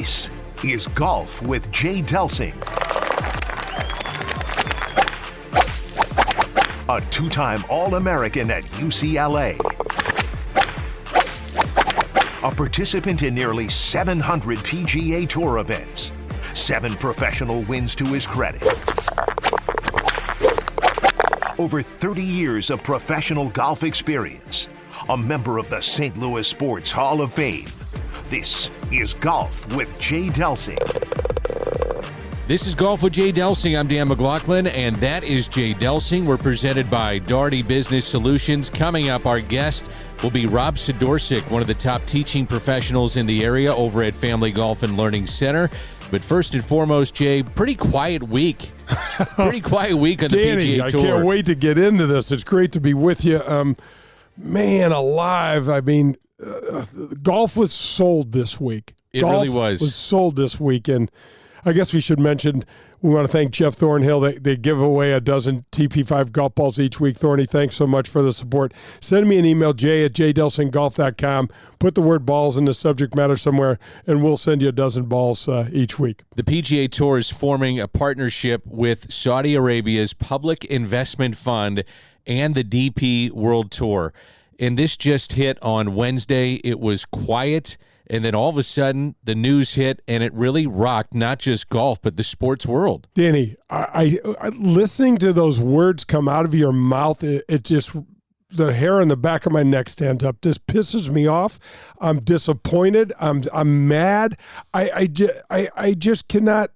This is Golf with Jay Delsing. A two-time All-American at UCLA. A participant in nearly 700 PGA Tour events. 7 professional wins to his credit. Over 30 years of professional golf experience. A member of the St. Louis Sports Hall of Fame. This is Golf with Jay Delsing. This is Golf with Jay Delsing. I'm Dan McLaughlin, and that is Jay Delsing. We're presented by Daugherty Business Solutions. Coming up, our guest will be Rob Sidorsek, one of the top teaching professionals in the area over at Family Golf and Learning Center. But first and foremost, Jay, pretty quiet week. Pretty quiet week on the Danny, PGA Tour. I can't wait to get into this. It's great to be with you. Man alive, I mean, golf was sold this week. It really was. Was sold this week, and I guess we should mention we want to thank Jeff Thornhill. They give away a dozen TP5 golf balls each week. Thorny, thanks so much for the support. Send me an email, jay@jdelsinggolf.com. Put the word balls in the subject matter somewhere, and we'll send you a dozen balls each week. The PGA Tour is forming a partnership with Saudi Arabia's Public Investment Fund and the DP World Tour. And this just hit on Wednesday. It was quiet. And then all of a sudden, the news hit, and it really rocked not just golf, but the sports world. Danny, I listening to those words come out of your mouth, it just, the hair on the back of my neck stands up. This pisses me off. I'm disappointed. I'm mad. I just cannot.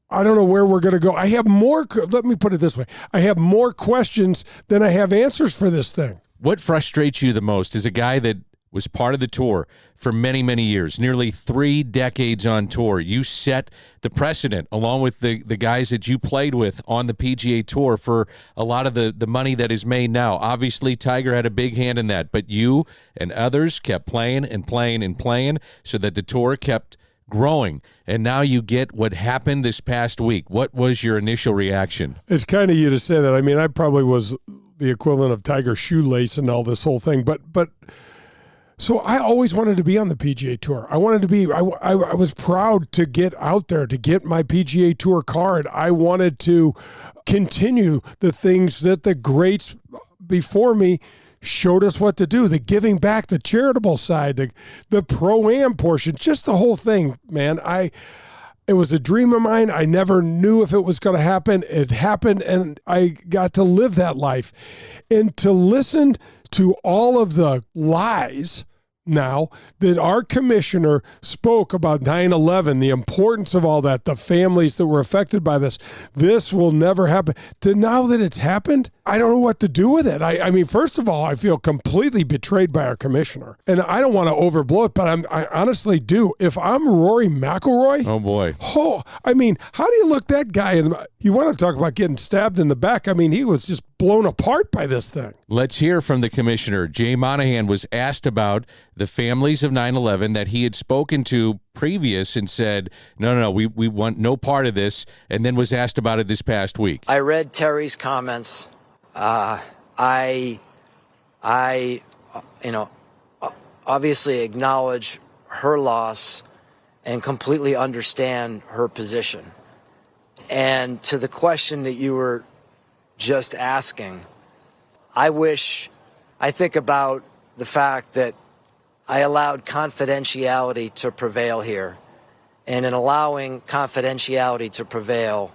I don't know where we're going to go. I have more. Let me put it this way. I have more questions than I have answers for this thing. What frustrates you the most as a guy that was part of the tour for many, many years, nearly 3 decades on tour? You set the precedent along with the guys that you played with on the PGA Tour for a lot of the money that is made now. Obviously, Tiger had a big hand in that, but you and others kept playing and playing and playing so that the tour kept growing. And now you get what happened this past week. What was your initial reaction? It's kind of you to say that. I mean, I probably was the equivalent of Tiger shoelace and all this whole thing, but so I always wanted to be on the PGA Tour. I wanted to be, I was proud to get out there, to get my PGA Tour card. I wanted to continue the things that the greats before me showed us what to do, the giving back, the charitable side, the pro-am portion, just the whole thing, man. It was a dream of mine. I never knew if it was going to happen. It happened, and I got to live that life. And to listen to all of the lies now that our commissioner spoke about 9/11, the importance of all that, the families that were affected by this will never happen. To now that it's happened, I don't know what to do with it. I mean, first of all, I feel completely betrayed by our commissioner, and I don't want to overblow it, but I honestly do. If I'm Rory McIlroy, oh boy, I mean, how do you look that guy in the, you want to talk about getting stabbed in the back? I mean, he was just blown apart by this thing. Let's hear from the commissioner. Jay Monahan was asked about the families of 9/11 that he had spoken to previous and said, no, we want no part of this, and then was asked about it this past week. I read Terry's comments. I obviously acknowledge her loss and completely understand her position. And to the question that you were just asking, I think about the fact that I allowed confidentiality to prevail here. And in allowing confidentiality to prevail,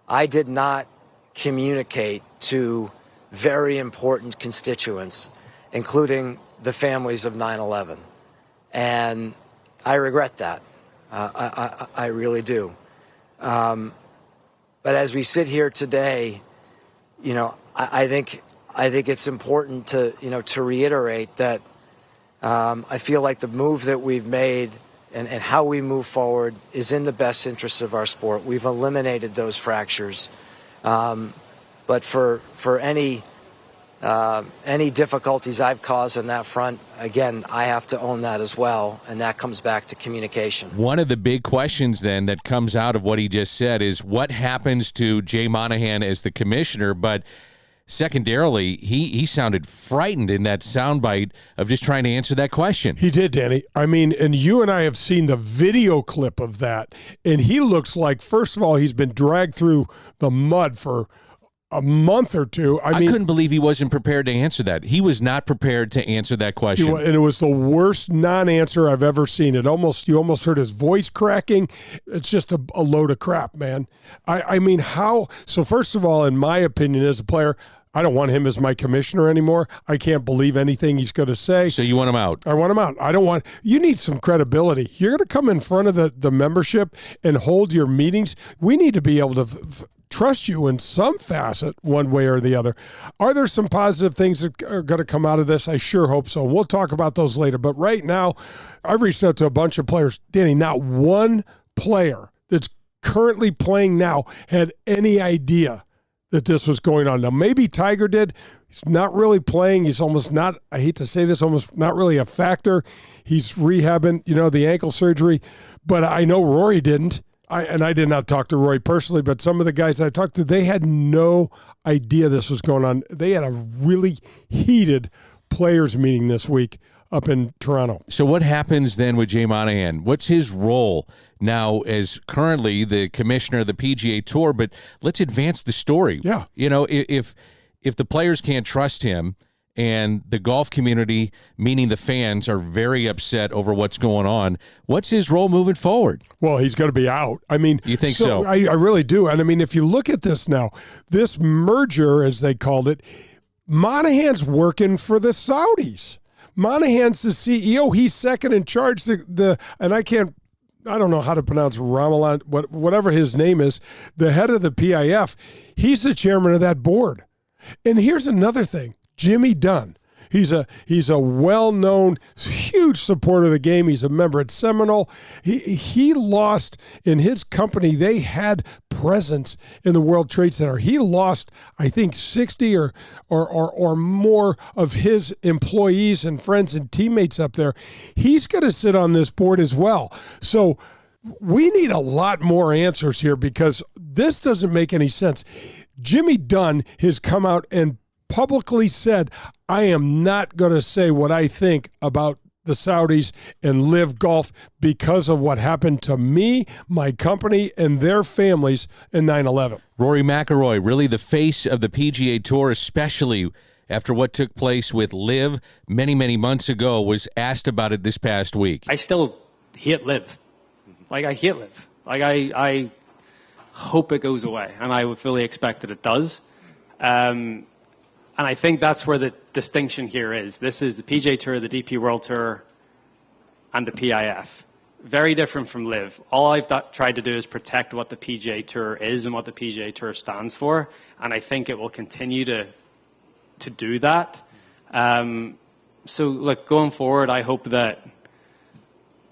I did not communicate to very important constituents, including the families of 9/11. And I regret that. I really do. But as we sit here today, I think it's important to reiterate that I feel like the move that we've made and how we move forward is in the best interest of our sport. We've eliminated those fractures. But for any difficulties I've caused on that front, again, I have to own that as well, and that comes back to communication. One of the big questions then that comes out of what he just said is what happens to Jay Monahan as the commissioner, but secondarily, he sounded frightened in that soundbite of just trying to answer that question. He did, Danny. I mean, and you and I have seen the video clip of that, and he looks like, first of all, he's been dragged through the mud for a month or two. I mean, couldn't believe he wasn't prepared to answer that. He was not prepared to answer that question. And it was the worst non-answer I've ever seen. You almost heard his voice cracking. It's just a load of crap, man. I mean, how? So first of all, in my opinion as a player, I don't want him as my commissioner anymore. I can't believe anything he's going to say. So you want him out? I want him out. I don't want – you need some credibility. You're going to come in front of the membership and hold your meetings. We need to be able to trust you in some facet one way or the other. Are there some positive things that are going to come out of this? I sure hope so. We'll talk about those later. But right now, I've reached out to a bunch of players. Danny, not one player that's currently playing now had any idea that this was going on. Now, maybe Tiger did. He's not really playing. He's almost not, I hate to say this, almost not really a factor. He's rehabbing, the ankle surgery. But I know Rory didn't. I did not talk to Rory personally, but some of the guys I talked to, they had no idea this was going on. They had a really heated players meeting this week up in Toronto. So what happens then with Jay Monahan? What's his role now as currently the commissioner of the PGA Tour? But let's advance the story. Yeah. If the players can't trust him and the golf community, meaning the fans, are very upset over what's going on, what's his role moving forward? Well, he's going to be out. I mean, you think so? I really do. And I mean, if you look at this now, this merger, as they called it, Monahan's working for the Saudis. Monahan's the CEO. He's second in charge. And I don't know how to pronounce Ramalan, whatever his name is, the head of the PIF. He's the chairman of that board. And here's another thing. Jimmy Dunn. He's a well-known, huge supporter of the game. He's a member at Seminole. He lost in his company. They had presence in the World Trade Center. He lost, I think, 60 or more of his employees and friends and teammates up there. He's going to sit on this board as well. So we need a lot more answers here because this doesn't make any sense. Jimmy Dunn has come out and publicly said, I am not going to say what I think about the Saudis and LIV Golf because of what happened to me, my company, and their families in 9/11. Rory McIlroy, really the face of the PGA Tour, especially after what took place with LIV many, many months ago, was asked about it this past week. I still hate LIV. I hate LIV. I hope it goes away, and I would fully expect that it does. And I think that's where the distinction here is. This is the PGA Tour, the DP World Tour, and the PIF. Very different from LIV. All I've tried to do is protect what the PGA Tour is and what the PGA Tour stands for, and I think it will continue to do that. So, look, going forward, I hope that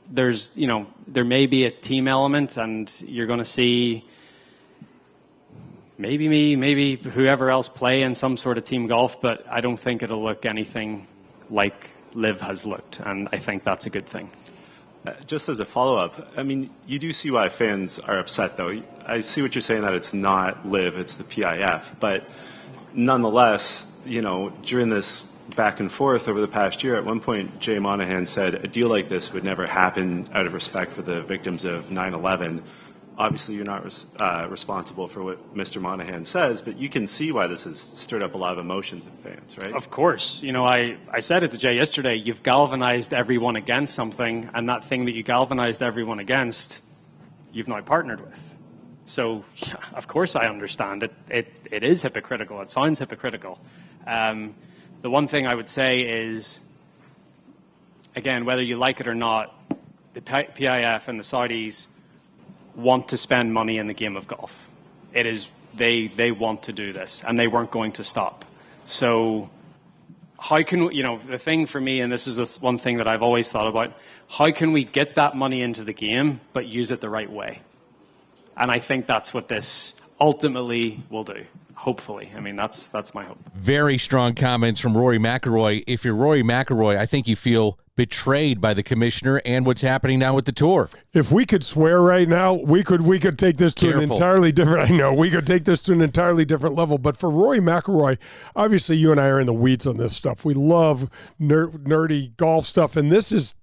there may be a team element, and you're going to see maybe me, maybe whoever else play in some sort of team golf, but I don't think it'll look anything like LIV has looked, and I think that's a good thing. Just as a follow-up, I mean, you do see why fans are upset, though. I see what you're saying, that it's not LIV, it's the PIF, but nonetheless, during this back and forth over the past year, at one point, Jay Monahan said a deal like this would never happen out of respect for the victims of 9/11. Obviously, you're not responsible for what Mr. Monahan says, but you can see why this has stirred up a lot of emotions in fans, right? Of course. I said it to Jay yesterday, you've galvanized everyone against something, and that thing that you galvanized everyone against, you've now partnered with. So, yeah, of course I understand it. It is hypocritical. It sounds hypocritical. The one thing I would say is, again, whether you like it or not, the PIF and the Saudis want to spend money in the game of golf. It is they want to do this, and they weren't going to stop. So how can we, the thing for me, and this is one thing that I've always thought about, how can we get that money into the game but use it the right way? And I think that's what this ultimately will do. Hopefully. I mean, that's my hope. Very strong comments from Rory McIlroy. If you're Rory McIlroy, I think you feel betrayed by the commissioner and what's happening now with the tour. If we could swear right now, we could take this to an entirely different. I know we could take this to an entirely different level. But for Rory McIlroy, obviously you and I are in the weeds on this stuff. We love nerdy golf stuff, and this is,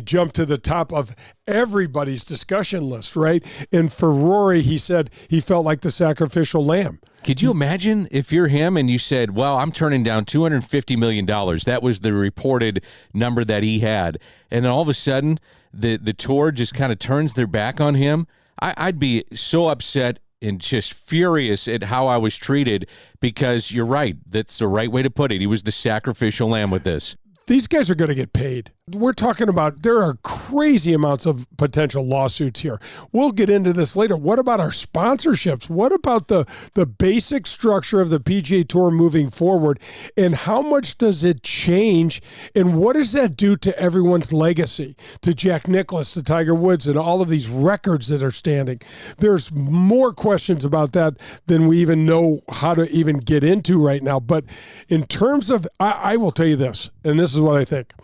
jump to the top of everybody's discussion list, right? And for Rory, he said he felt like the sacrificial lamb. Could you imagine if you're him and you said, well, I'm turning down $250 million. That was the reported number that he had. And then all of a sudden, the tour just kind of turns their back on him. I'd be so upset and just furious at how I was treated, because you're right. That's the right way to put it. He was the sacrificial lamb with this. These guys are going to get paid. We're talking about, there are crazy amounts of potential lawsuits here. We'll get into this later. What about our sponsorships? What about the basic structure of the PGA Tour moving forward? And how much does it change? And what does that do to everyone's legacy? To Jack Nicklaus, to Tiger Woods, and all of these records that are standing. There's more questions about that than we even know how to even get into right now. But in terms of, I will tell you this, and this is what I think.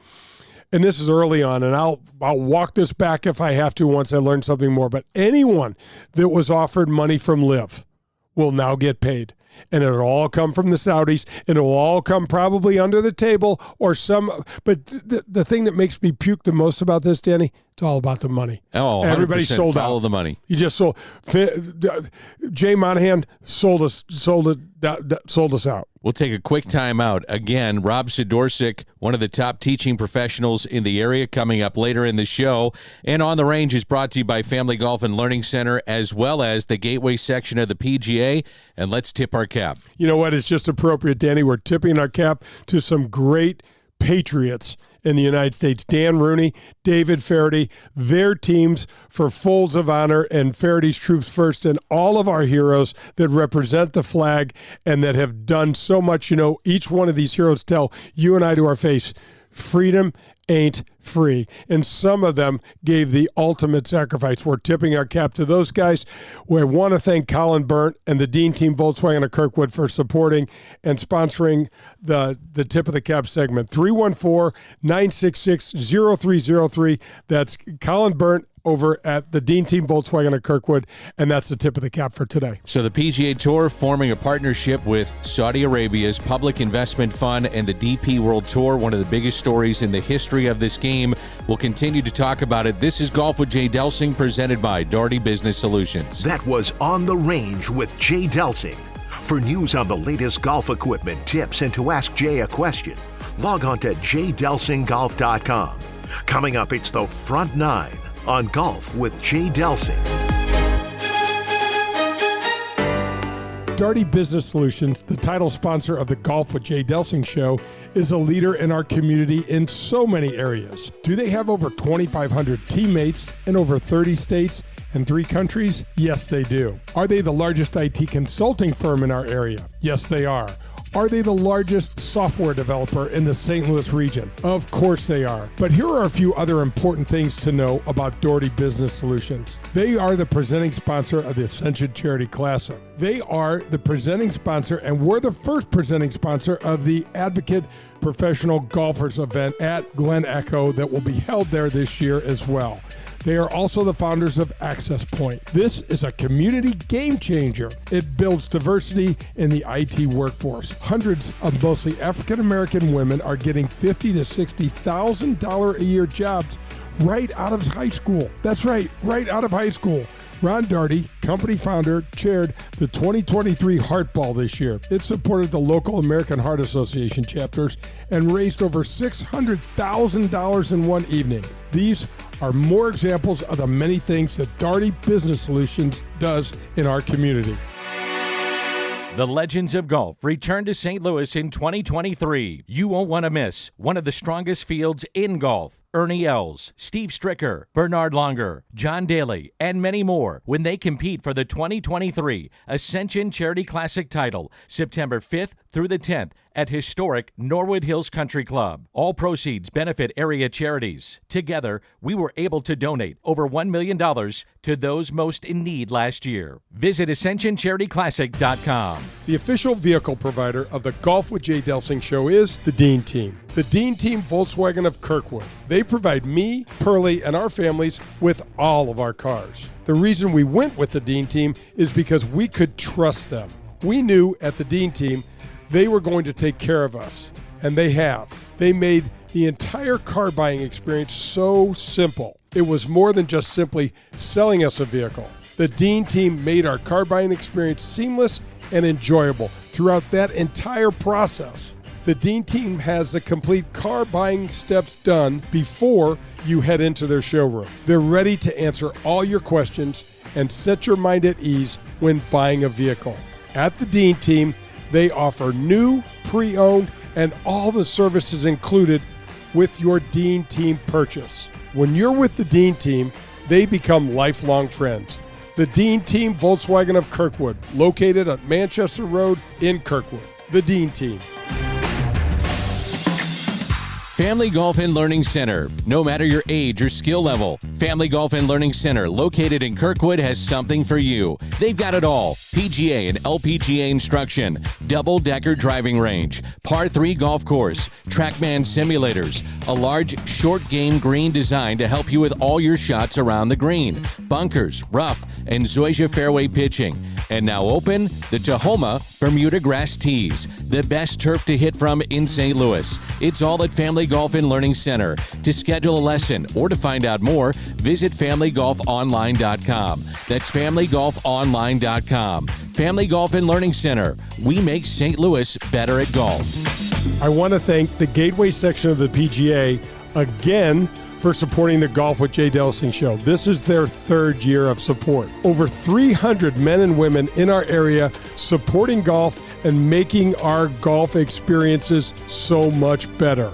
And this is early on, and I'll walk this back if I have to once I learn something more. But anyone that was offered money from LIV will now get paid. And it'll all come from the Saudis, and it'll all come probably under the table or some. But the thing that makes me puke the most about this, Danny, it's all about the money. Oh, everybody sold out. Follow the money. You just sold. Jay Monahan sold us out. We'll take a quick time out. Again, Rob Sidorsek, one of the top teaching professionals in the area, coming up later in the show. And On the Range is brought to you by Family Golf and Learning Center, as well as the Gateway section of the PGA. And let's tip our cap. You know what? It's just appropriate, Danny. We're tipping our cap to some great Patriots in the United States. Dan Rooney, David Faraday, their teams for Folds of Honor and Faraday's Troops First, and all of our heroes that represent the flag and that have done so much. You know, each one of these heroes tell you and I to our face, freedom ain't free. And some of them gave the ultimate sacrifice. We're tipping our cap to those guys. We want to thank Colin Burnt and the Dean Team Volkswagen of Kirkwood for supporting and sponsoring the Tip of the Cap segment. 314-966-0303. That's Colin Burnt over at the Dean Team Volkswagen of Kirkwood, and that's the Tip of the Cap for today. So the PGA Tour forming a partnership with Saudi Arabia's Public Investment Fund and the DP World Tour, one of the biggest stories in the history of this game. We'll continue to talk about it. This is Golf with Jay Delsing, presented by Daugherty Business Solutions. That was On the Range with Jay Delsing. For news on the latest golf equipment, tips, and to ask Jay a question, log on to jdelsinggolf.com. Coming up, it's the Front Nine on Golf with Jay Delsing. Daugherty Business Solutions, the title sponsor of the Golf with Jay Delsing show, is a leader in our community in so many areas. Do they have over 2,500 teammates in over 30 states and 3 countries? Yes, they do. Are they the largest IT consulting firm in our area? Yes, they are. Are they the largest software developer in the St. Louis region? Of course they are. But here are a few other important things to know about Daugherty Business Solutions. They are the presenting sponsor of the Ascension Charity Classic. They are the presenting sponsor, and we're the first presenting sponsor of the Advocate Professional Golfers event at Glen Echo that will be held there this year as well. They are also the founders of Access Point. This is a community game changer. It builds diversity in the IT workforce. Hundreds of mostly African-American women are getting $50,000 to $60,000 a year jobs right out of high school. That's right out of high school. Ron Daugherty, company founder, chaired the 2023 Heart Ball this year. It supported the local American Heart Association chapters and raised over $600,000 in one evening. These are more examples of the many things that Daugherty Business Solutions does in our community. The Legends of Golf return to St. Louis in 2023. You won't want to miss one of the strongest fields in golf. Ernie Els, Steve Stricker, Bernard Longer, John Daly, and many more when they compete for the 2023 Ascension Charity Classic title, September 5th through the 10th at historic Norwood Hills Country Club. All proceeds benefit area charities. Together, we were able to donate over $1 million to those most in need last year. Visit AscensionCharityClassic.com. The official vehicle provider of the Golf with Jay Delsing show is the Dean Team. The Dean Team Volkswagen of Kirkwood. They provide me, Pearlie, and our families with all of our cars. The reason we went with the Dean Team is because we could trust them. We knew at the Dean Team they were going to take care of us, and they have. They made the entire car buying experience so simple. It was more than just simply selling us a vehicle. The Dean Team made our car buying experience seamless and enjoyable throughout that entire process. The Dean Team has the complete car buying steps done before you head into their showroom. They're ready to answer all your questions and set your mind at ease when buying a vehicle. At the Dean Team, they offer new, pre-owned, and all the services included with your Dean Team purchase. When you're with the Dean Team, they become lifelong friends. The Dean Team Volkswagen of Kirkwood, located at Manchester Road in Kirkwood. The Dean Team. Family Golf and Learning Center. No matter your age or skill level, Family Golf and Learning Center, located in Kirkwood, has something for you. They've got it all. PGA and LPGA instruction, double-decker driving range, par 3 golf course, TrackMan simulators, a large short game green design to help you with all your shots around the green, bunkers, rough, and Zoysia fairway pitching. And now open, the Tahoma Bermuda Grass Tees, the best turf to hit from in St. Louis. It's all at Family Golf and Learning Center. To schedule a lesson or to find out more, visit FamilyGolfOnline.com. That's FamilyGolfOnline.com. Family Golf and Learning Center. We make St. Louis better at golf. I want to thank the Gateway section of the PGA again for supporting the Golf with Jay Delsing show. This is their 3rd year of support. Over 300 men and women in our area supporting golf and making our golf experiences so much better.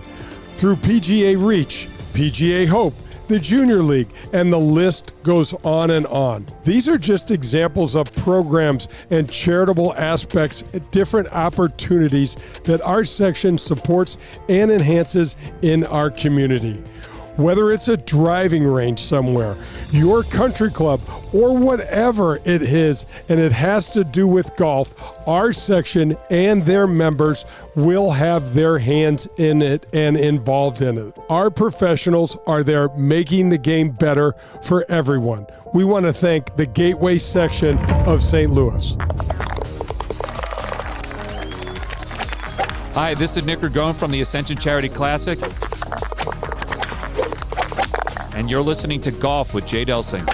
Through PGA Reach, PGA Hope, the Junior League, and the list goes on and on. These are just examples of programs and charitable aspects, different opportunities that our section supports and enhances in our community. Whether it's a driving range somewhere, your country club, or whatever it is, and it has to do with golf, our section and their members will have their hands in it and involved in it. Our professionals are there making the game better for everyone. We want to thank the Gateway section of St. Louis. Hi, this is Nick Ragone from the Ascension Charity Classic, and you're listening to Golf with Jay Delsing.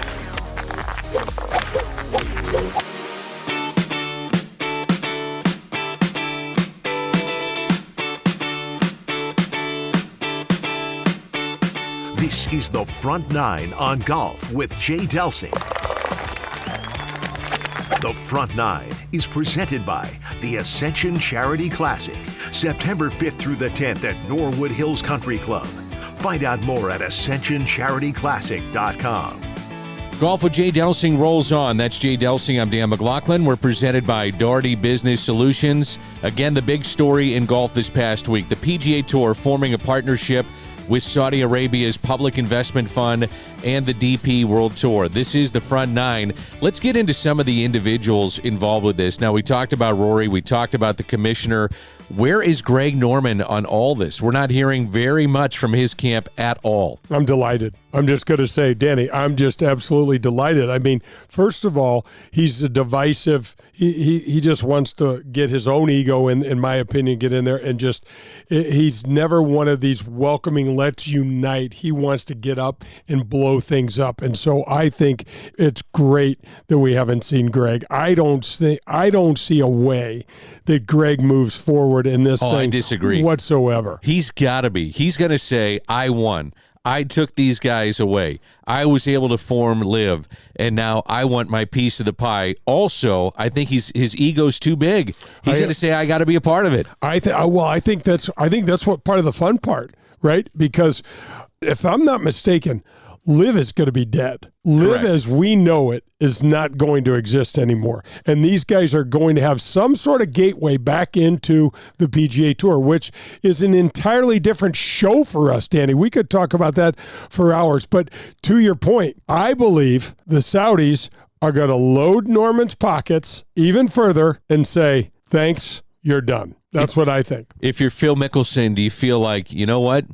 This is the Front Nine on Golf with Jay Delsing. The Front Nine is presented by the Ascension Charity Classic, September 5th through the 10th at Norwood Hills Country Club. Find out more at AscensionCharityClassic.com. Golf with Jay Delsing rolls on. That's Jay Delsing. I'm Dan McLaughlin. We're presented by Doherty Business Solutions. Again, the big story in golf this past week, the PGA Tour forming a partnership with Saudi Arabia's Public Investment Fund and the DP World Tour. This is the Front Nine. Let's get into some of the individuals involved with this. Now, we talked about Rory. We talked about the commissioner. Where is Greg Norman on all this? We're not hearing very much from his camp at all. I'm delighted. I'm just going to say, Danny, I'm just absolutely delighted. I mean, first of all, he's a divisive. He just wants to get his own ego, in my opinion, get in there and just, he's never one of these welcoming, let's unite. He wants to get up and blow things up. And so I think it's great that we haven't seen Greg. I don't see a way that Greg moves forward in this thing. I disagree whatsoever. He's got to be. He's going to say, I won. I took these guys away. I was able to form LIV, and now I want my piece of the pie. Also, I think his ego's too big. He's going to say, I got to be a part of it. I think that's what part of the fun part, right? Because if I'm not mistaken, LIV is going to be dead. LIV as we know it is not going to exist anymore. And these guys are going to have some sort of gateway back into the PGA Tour, which is an entirely different show for us, Danny. We could talk about that for hours. But to your point, I believe the Saudis are going to load Norman's pockets even further and say, thanks, you're done. That's what I think. If you're Phil Mickelson, do you feel like, you know what?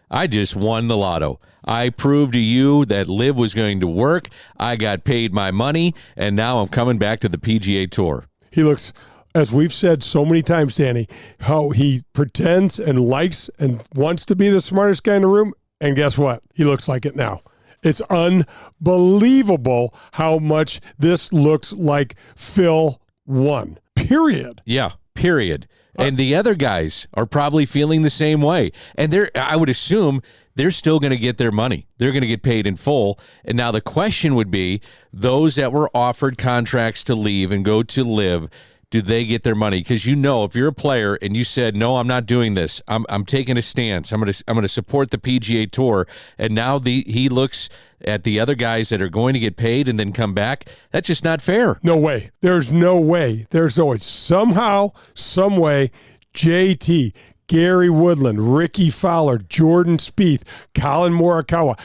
I just won the lotto. I proved to you that LIV was going to work. I got paid my money, and now I'm coming back to the PGA Tour. He looks, as we've said so many times, Danny, how he pretends and likes and wants to be the smartest guy in the room, and guess what? He looks like it now. It's unbelievable how much this looks like Phil won, period. Yeah, period. And the other guys are probably feeling the same way. And I would assume they're still going to get their money. They're going to get paid in full. And now the question would be, those that were offered contracts to leave and go to LIV, do they get their money? Because if you're a player and you said, no, I'm not doing this. I'm taking a stance. I'm going to support the PGA Tour. And now he looks at the other guys that are going to get paid and then come back. That's just not fair. No way. There's no way. There's always somehow, some way, JT, Gary Woodland, Ricky Fowler, Jordan Spieth, Colin Morikawa,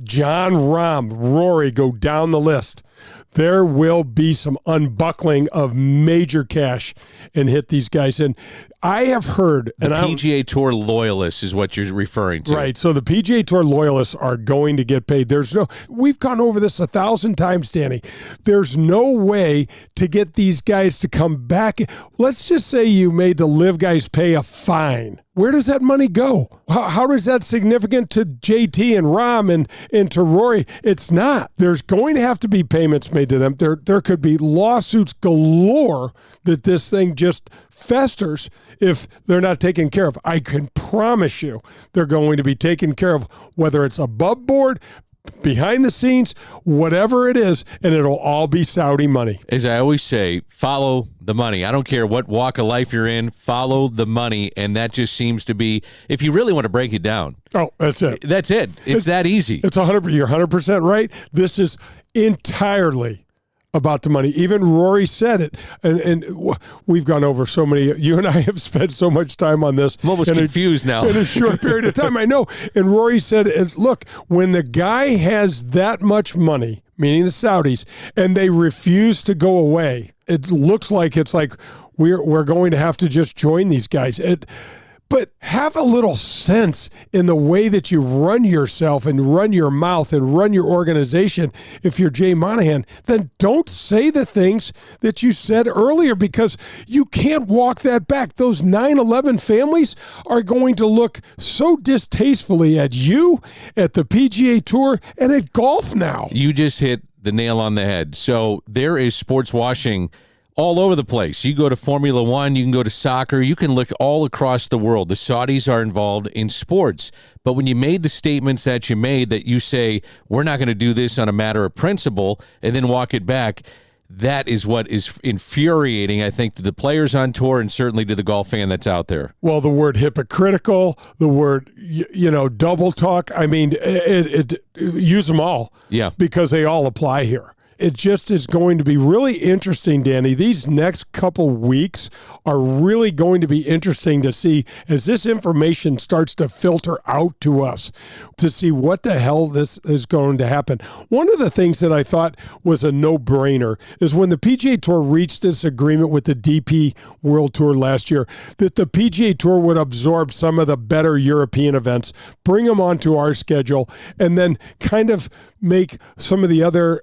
John Rahm, Rory, go down the list. There will be some unbuckling of major cash and hit these guys. And I have heard... The PGA Tour loyalists is what you're referring to. Right. So the PGA Tour loyalists are going to get paid. We've gone over this 1,000 times, Danny. There's no way to get these guys to come back. Let's just say you made the LIV guys pay a fine. Where does that money go? How is that significant to JT and Rahm and to Rory? It's not. There's going to have to be payments made to them. There could be lawsuits galore that this thing just festers if they're not taken care of. I can promise you they're going to be taken care of, whether it's above board, behind the scenes, whatever it is, and it'll all be Saudi money. As I always say, follow the money. I don't care what walk of life you're in, follow the money, and that just seems to be, if you really want to break it down. Oh, that's it. That's it. It's that easy. It's 100%. You're 100% right. This is entirely about the money. Even Rory said it, and we've gone over so many. You and I have spent so much time on this. I'm almost confused now. In a short period of time, I know. And Rory said, look, when the guy has that much money, meaning the Saudis, and they refuse to go away, it looks like we're going to have to just join these guys. But have a little sense in the way that you run yourself and run your mouth and run your organization. If you're Jay Monahan, then don't say the things that you said earlier, because you can't walk that back. Those 9/11 families are going to look so distastefully at you, at the PGA Tour, and at golf now. You just hit the nail on the head. So there is sports washing all over the place. You go to Formula One, you can go to soccer, you can look all across the world. The Saudis are involved in sports. But when you made the statements that you made, that you say, we're not going to do this on a matter of principle, and then walk it back, that is what is infuriating, I think, to the players on tour and certainly to the golf fan that's out there. Well, the word hypocritical, the word, double talk, I mean, use them all. Yeah. Because they all apply here. It just is going to be really interesting, Danny. These next couple weeks are really going to be interesting to see as this information starts to filter out to us, to see what the hell this is going to happen. One of the things that I thought was a no-brainer is when the PGA Tour reached this agreement with the DP World Tour last year, that the PGA Tour would absorb some of the better European events, bring them onto our schedule, and then kind of make some of the other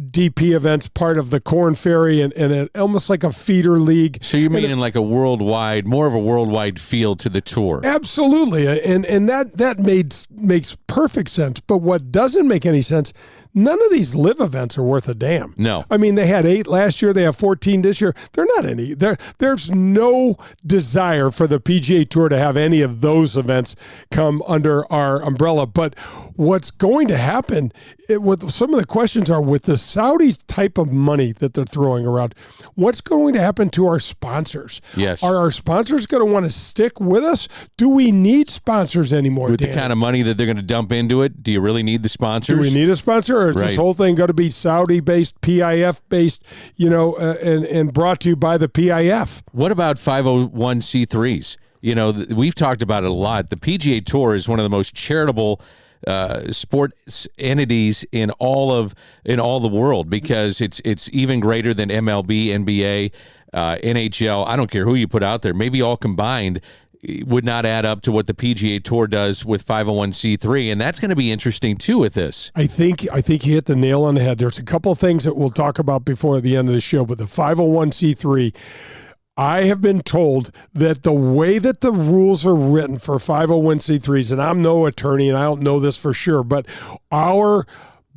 DP events part of the Korn Ferry and almost like a feeder league. So you're meaning like a worldwide, more of a worldwide feel to the tour. Absolutely. And that makes perfect sense. But what doesn't make any sense, none of these LIV events are worth a damn. No. I mean, they had 8 last year. They have 14 this year. They're not any. There's no desire for the PGA Tour to have any of those events come under our umbrella. But what's going to happen, with some of the questions are, with the Saudis type of money that they're throwing around, what's going to happen to our sponsors? Yes. Are our sponsors going to want to stick with us? Do we need sponsors anymore, With Dan? the kind of money that they're going to dump into it, do you really need the sponsors? Do we need a sponsor, or is this whole thing going to be Saudi-based, PIF-based, and brought to you by the PIF? What about 501c3s? We've talked about it a lot. The PGA Tour is one of the most charitable sports entities in all the world, because it's even greater than MLB, NBA. NHL, I don't care who you put out there, maybe all combined would not add up to what the PGA Tour does with 501c3, and that's going to be interesting too with this. I think you hit the nail on the head. There's a couple of things that we'll talk about before the end of the show, but the 501c3, I have been told that the way that the rules are written for 501c3s, and I'm no attorney and I don't know this for sure, but our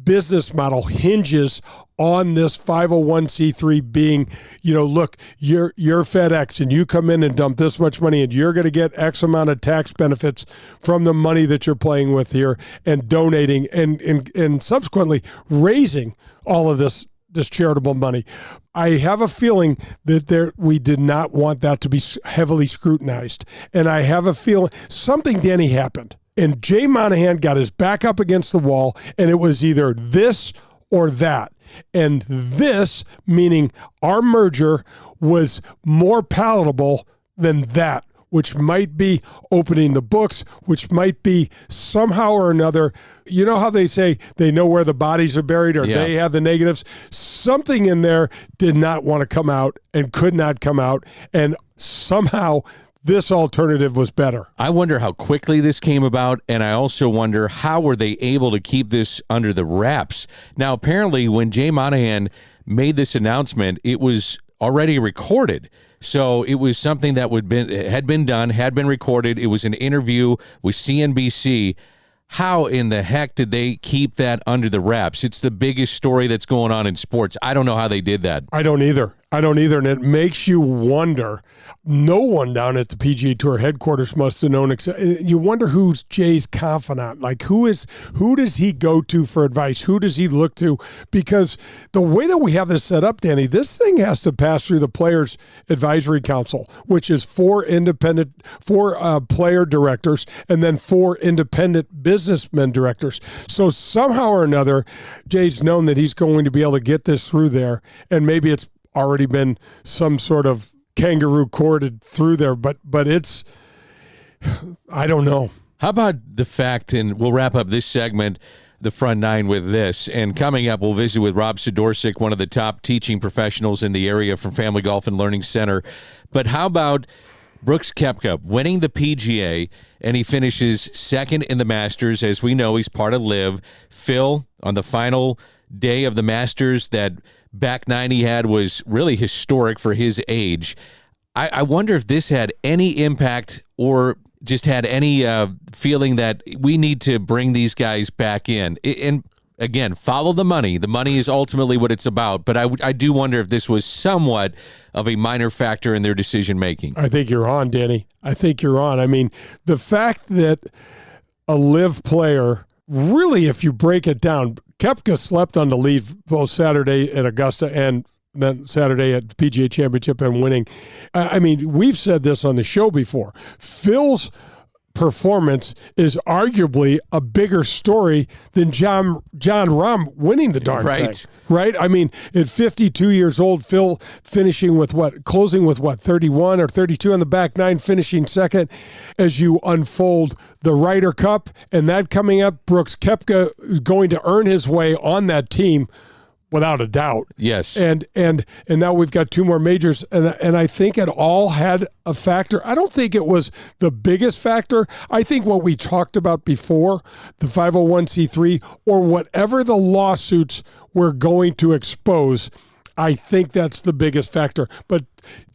business model hinges on this 501c3 being, look, you're FedEx and you come in and dump this much money and you're going to get X amount of tax benefits from the money that you're playing with here and donating and subsequently raising all of this charitable money. I have a feeling that we did not want that to be heavily scrutinized. And I have a feeling something, Danny, happened. And Jay Monahan got his back up against the wall, and it was either this or that. And this, meaning our merger, was more palatable than that, which might be opening the books, which might be somehow or another. You know how they say they know where the bodies are buried, or they have the negatives? Something in there did not want to come out and could not come out, and somehow this alternative was better. I wonder how quickly this came about, and I also wonder how were they able to keep this under the wraps. Now, apparently, when Jay Monahan made this announcement, it was already recorded. So it was something that had been done, had been recorded. It was an interview with CNBC. How in the heck did they keep that under the wraps? It's the biggest story that's going on in sports. I don't know how they did that. I don't either. And it makes you wonder. No one down at the PGA Tour headquarters must have known. You wonder who's Jay's confidant. Like, who does he go to for advice? Who does he look to? Because the way that we have this set up, Danny, this thing has to pass through the Players Advisory Council, which is four player directors and then 4 independent businessmen directors. So somehow or another, Jay's known that he's going to be able to get this through there, and maybe it's already been some sort of kangaroo corded through there, but it's, I don't know. How about the fact, and we'll wrap up this segment, the front nine, with this, and coming up, we'll visit with Rob Sidorsik, one of the top teaching professionals in the area from Family Golf and Learning Center. But how about Brooks Koepka winning the PGA, and he finishes second in the Masters? As we know, he's part of LIV. Phil, on the final day of the Masters, that back nine he had was really historic for his age. I wonder if this had any impact or just had any feeling that we need to bring these guys back in. And again, follow the money. The money is ultimately what it's about. But I do wonder if this was somewhat of a minor factor in their decision-making. I think you're on, Danny. I think you're on. I mean, the fact that a LIV player, really, if you break it down, Koepka slept on the lead both Saturday at Augusta and then Saturday at the PGA Championship and winning. I mean, we've said this on the show before. Phil's performance is arguably a bigger story than John Rahm winning the darn thing. Right? I mean, at 52 years old, Phil closing with 31 or 32 on the back nine, finishing second. As you unfold the Ryder Cup and that coming up, Brooks Koepka is going to earn his way on that team without a doubt. Yes. And now we've got 2 more majors, and I think it all had a factor. I don't think it was the biggest factor. I think what we talked about before, the 501c3 or whatever the lawsuits were going to expose, I think that's the biggest factor. But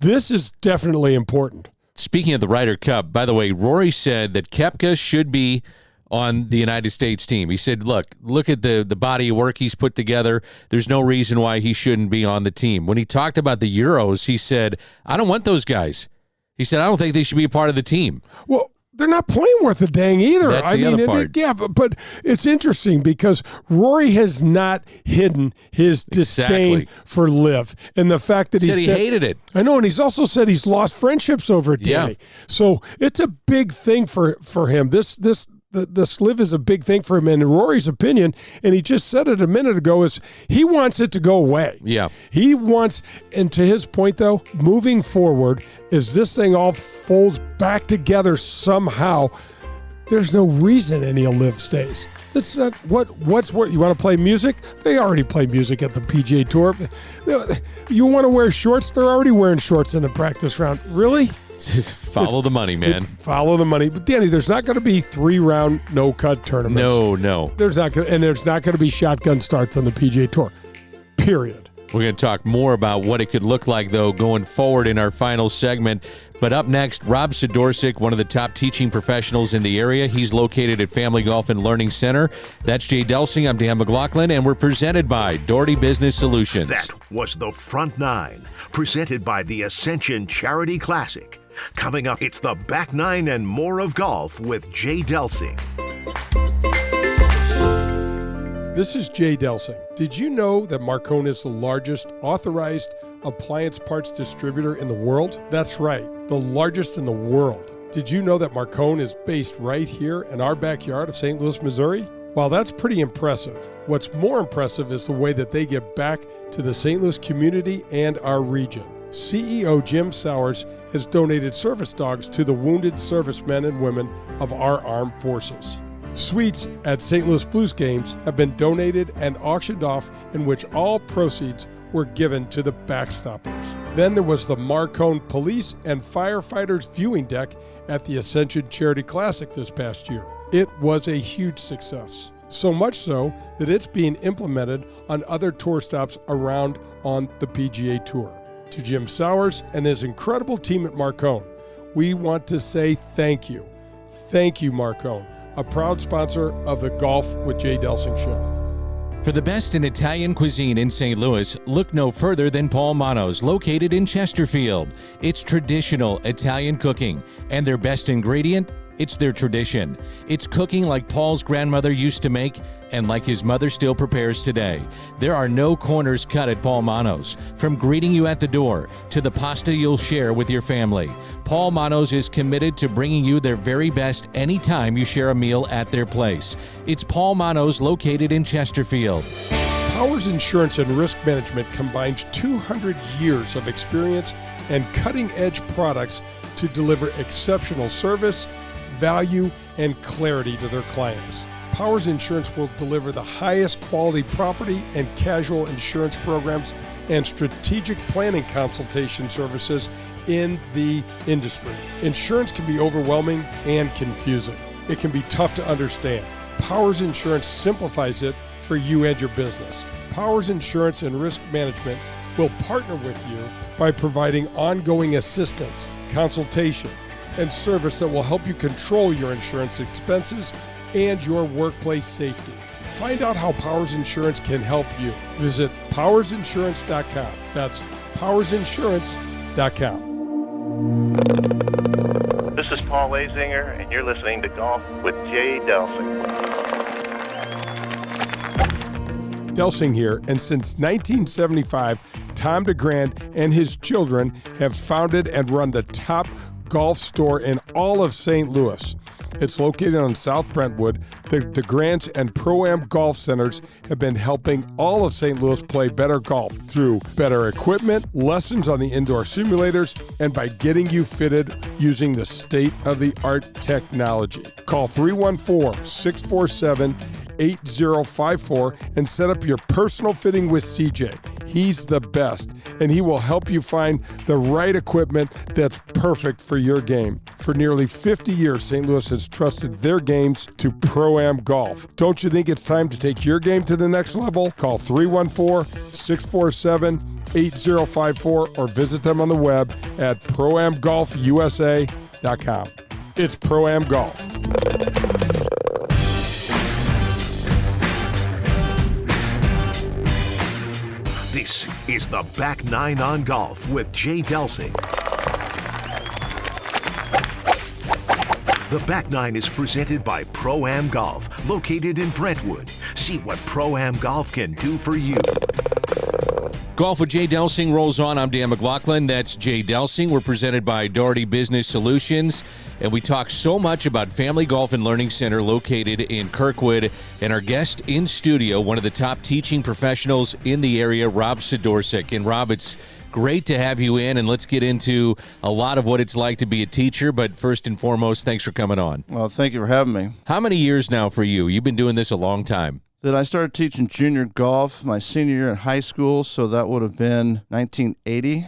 this is definitely important. Speaking of the Ryder Cup, by the way, Rory said that Koepka should be on the United States team. He said, look at the body of work he's put together. There's no reason why he shouldn't be on the team. When he talked about the Euros, he said, I don't want those guys. He said, I don't think they should be a part of the team. Well, they're not playing worth a dang either. That's the other part. But it's interesting because Rory has not hidden his disdain for LIV and the fact that he hated it. I know, and he's also said he's lost friendships over it, Danny. Yeah. So it's a big thing for him. This LIV is a big thing for him, and in Rory's opinion, and he just said it a minute ago, is he wants it to go away. Yeah. He wants, and to his point though, moving forward, as this thing all folds back together somehow, There's no reason any of LIV stays. That's not what's what you want to play music? They already play music at the PGA Tour. You want to wear shorts? They're already wearing shorts in the practice round. Really? Follow the money, man. Follow the money. But Danny, there's not going to be 3-round no-cut tournaments. No. There's not going to be shotgun starts on the PGA Tour. Period. We're going to talk more about what it could look like, though, going forward in our final segment. But up next, Rob Sidorsek, one of the top teaching professionals in the area. He's located at Family Golf and Learning Center. That's Jay Delsing. I'm Dan McLaughlin, and we're presented by Doherty Business Solutions. That was the Front Nine, presented by the Ascension Charity Classic. Coming up, it's the Back Nine and more of golf with Jay Delsing. This is Jay Delsing. Did you know that Marcone is the largest authorized appliance parts distributor in the world? That's right, the largest in the world. Did you know that Marcone is based right here in our backyard of St. Louis, Missouri? Well, that's pretty impressive. What's more impressive is the way that they give back to the St. Louis community and our region. CEO Jim Sowers has donated service dogs to the wounded servicemen and women of our armed forces. Suites at St. Louis Blues games have been donated and auctioned off, in which all proceeds were given to the Backstoppers. Then there was the Marcone Police and Firefighters viewing deck at the Ascension Charity Classic this past year. It was a huge success. So much so that it's being implemented on other tour stops around on the PGA Tour. To Jim Sowers and his incredible team at Marcone, we want to say thank you. Thank you, Marcone, a proud sponsor of the Golf with Jay Delsing show. For the best in Italian cuisine in St. Louis, look no further than Paul Manno's, located in Chesterfield. It's traditional Italian cooking, and their best ingredient, it's their tradition. It's cooking like Paul's grandmother used to make, and like his mother still prepares today. There are no corners cut at Paul Manno's. From greeting you at the door to the pasta you'll share with your family, Paul Manno's is committed to bringing you their very best anytime you share a meal at their place. It's Paul Manno's, located in Chesterfield. Powers Insurance and Risk Management combines 200 years of experience and cutting-edge products to deliver exceptional service, value, and clarity to their clients. Powers Insurance will deliver the highest quality property and casual insurance programs and strategic planning consultation services in the industry. Insurance can be overwhelming and confusing. It can be tough to understand. Powers Insurance simplifies it for you and your business. Powers Insurance and Risk Management will partner with you by providing ongoing assistance, consultation, and service that will help you control your insurance expenses and your workplace safety. Find out how Powers Insurance can help you. Visit powersinsurance.com. That's powersinsurance.com. This is Paul Lazinger, and you're listening to Golf with Jay Delsing. Delsing here, and since 1975, Tom DeGrand and his children have founded and run the top golf store in all of St. Louis. It's located on South Brentwood. The DeGrands and Pro-Am Golf Centers have been helping all of St. Louis play better golf through better equipment, lessons on the indoor simulators, and by getting you fitted using the state-of-the-art technology. Call 314-647-8054 and set up your personal fitting with CJ. He's the best, and he will help you find the right equipment that's perfect for your game. For nearly 50 years, St. Louis has trusted their games to Pro-Am Golf. Don't you think it's time to take your game to the next level? Call 314-647-8054 or visit them on the web at proamgolfusa.com. It's Pro-Am Golf. This is the Back Nine on Golf with Jay Delsing. The Back Nine is presented by Pro-Am Golf, located in Brentwood. See what Pro-Am Golf can do for you. Golf with Jay Delsing rolls on. I'm Dan McLaughlin. That's Jay Delsing. We're presented by Doherty Business Solutions. And we talk so much about Family Golf and Learning Center located in Kirkwood. And our guest in studio, one of the top teaching professionals in the area, Rob Sidorsek. And Rob, it's great to have you in, and let's get into a lot of what it's like to be a teacher. But first and foremost, thanks for coming on. Well, thank you for having me. How many years now for you? You've been doing this a long time. That I started teaching junior golf my senior year in high school, so that would have been 1980.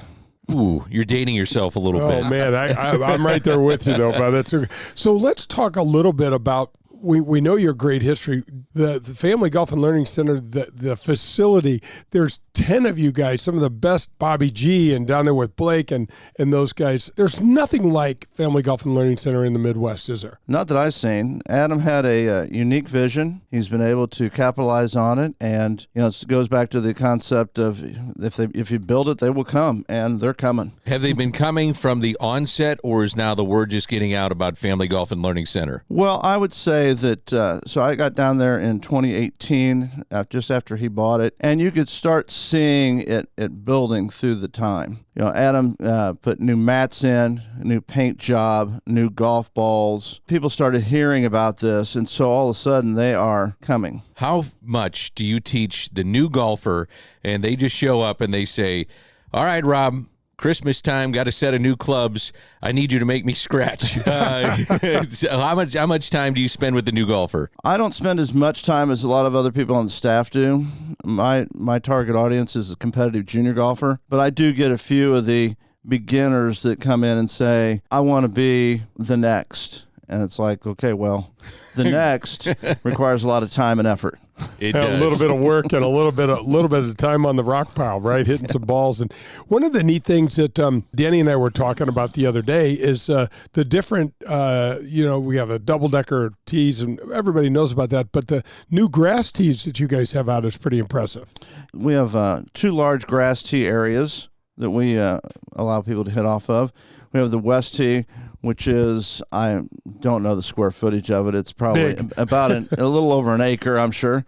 Ooh, you're dating yourself a little bit. Oh, man, I'm right there with you, though, bud. That's okay. So let's talk a little bit about, we know your great history. The Family Golf and Learning Center, the facility, there's 10 of you guys, some of the best, Bobby G and down there with Blake and those guys. There's nothing like Family Golf and Learning Center in the Midwest, is there? Not that I've seen. Adam had a unique vision. He's been able to capitalize on it, and it goes back to the concept of if you build it, they will come, and they're coming. Have they been coming from the onset, or is now the word just getting out about Family Golf and Learning Center? Well, I would say that, so I got down there in 2018, just after he bought it, and you could start seeing it building through the time. Adam put new mats in, new paint job, new golf balls. People started hearing about this, and so all of a sudden they are coming. How much do you teach the new golfer, and they just show up and they say, all right, Rob, Christmas time, got a set of new clubs. I need you to make me scratch. So how much time do you spend with the new golfer? I don't spend as much time as a lot of other people on the staff do. My target audience is a competitive junior golfer, but I do get a few of the beginners that come in and say, I want to be the next. And it's like, okay, well, the next requires a lot of time and effort. It does. A little bit of work and a little bit of time on the rock pile, right? Hitting some balls. And one of the neat things that Danny and I were talking about the other day is the different, we have a double-decker tees, and everybody knows about that, but the new grass tees that you guys have out is pretty impressive. We have 2 large grass tee areas that we allow people to hit off of. We have the West Tee, which is, I don't know the square footage of it. It's probably about a little over an acre, I'm sure,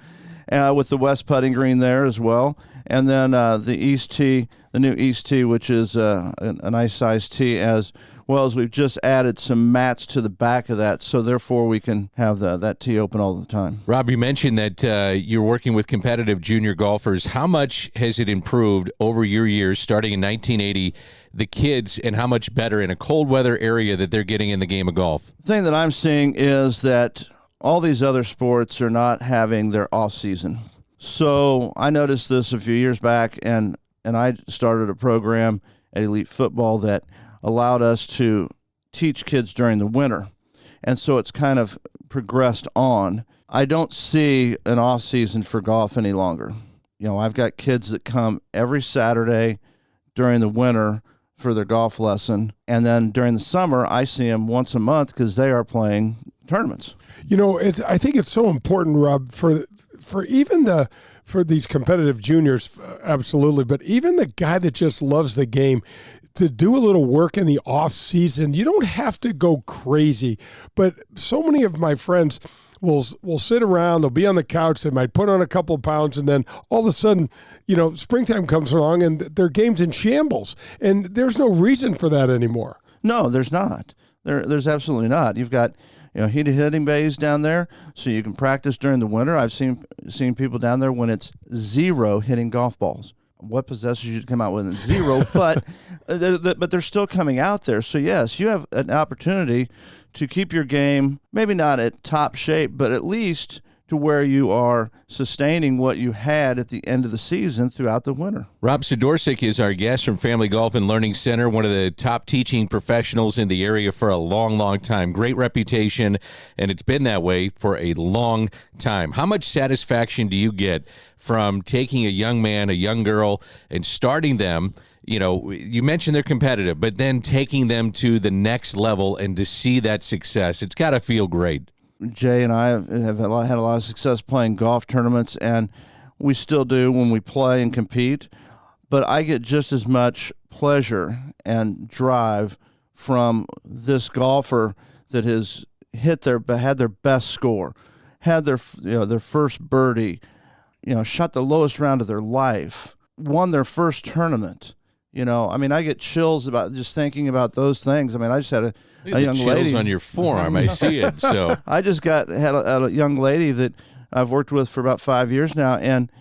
with the West putting green there as well. And then the East Tee, the new East Tee, which is a nice size tee, as well as we've just added some mats to the back of that, so therefore we can have that tee open all the time. Rob, you mentioned that you're working with competitive junior golfers. How much has it improved over your years, starting in 1980, the kids, and how much better in a cold weather area that they're getting in the game of golf? The thing that I'm seeing is that all these other sports are not having their off season. So I noticed this a few years back, and I started a program at Elite Football that allowed us to teach kids during the winter. And so it's kind of progressed on. I don't see an off season for golf any longer. I've got kids that come every Saturday during the winter for their golf lesson, and then during the summer I see them once a month because they are playing tournaments. I think it's so important, Rob, for these competitive juniors, absolutely, but even the guy that just loves the game, to do a little work in the off season. You don't have to go crazy, but so many of my friends will sit around, they'll be on the couch, they might put on a couple of pounds, and then all of a sudden, springtime comes along and their game's in shambles. And there's no reason for that anymore. No, there's not. There's absolutely not. You've got heated hitting bays down there, so you can practice during the winter. I've seen people down there when it's 0 hitting golf balls. What possesses you to come out with 0? But they're still coming out there. So yes, you have an opportunity to keep your game maybe not at top shape, but at least to where you are sustaining what you had at the end of the season throughout the winter. Rob Sidorsik is our guest from Family Golf and Learning Center, one of the top teaching professionals in the area for a long, long time. Great reputation, and it's been that way for a long time. How much satisfaction do you get from taking a young man, a young girl, and starting them? You mentioned they're competitive, but then taking them to the next level and to see that success, it's got to feel great. Jay and I have had a lot of success playing golf tournaments, and we still do when we play and compete. But I get just as much pleasure and drive from this golfer that has had their best score, had their first birdie, shot the lowest round of their life, won their first tournament. I get chills about just thinking about those things. I just had a young lady. Chills on your forearm. I see it. So I just had a young lady that I've worked with for about 5 years now, and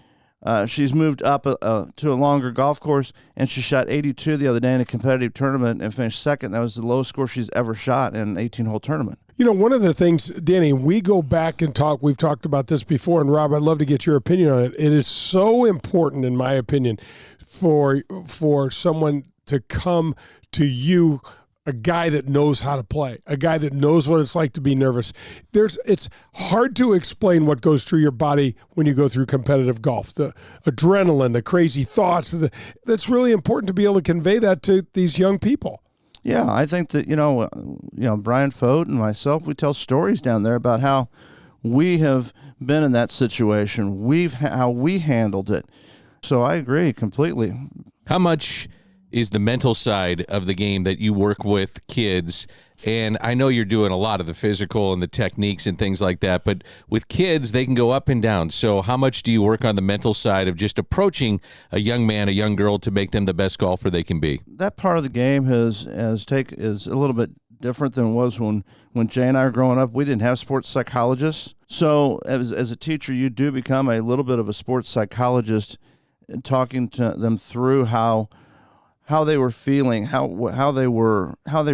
She's moved up to a longer golf course, and she shot 82 the other day in a competitive tournament and finished second. That was the lowest score she's ever shot in an 18-hole tournament. One of the things, Danny, we go back and talk, we've talked about this before, and Rob, I'd love to get your opinion on it. It is so important, in my opinion, for someone to come to you, a guy that knows how to play, a guy that knows what it's like to be nervous. It's hard to explain what goes through your body when you go through competitive golf, the adrenaline, the crazy thoughts. That's really important to be able to convey that to these young people. Yeah, I think that, Brian Fote and myself, we tell stories down there about how we have been in that situation, how we handled it. So I agree completely. How much is the mental side of the game that you work with kids? And I know you're doing a lot of the physical and the techniques and things like that, but with kids, they can go up and down. So how much do you work on the mental side of just approaching a young man, a young girl, to make them the best golfer they can be? That part of the game is a little bit different than it was when Jay and I were growing up. We didn't have sports psychologists. So as a teacher, you do become a little bit of a sports psychologist, talking to them through how they were feeling, how they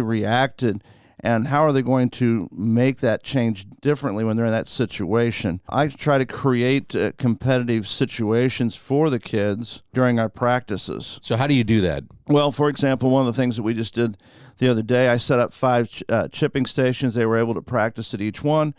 reacted, and how are they going to make that change differently when they're in that situation. I try to create competitive situations for the kids during our practices. So how do you do that? Well, for example, one of the things that we just did the other day, I set up 5 chipping stations. They were able to practice at each one.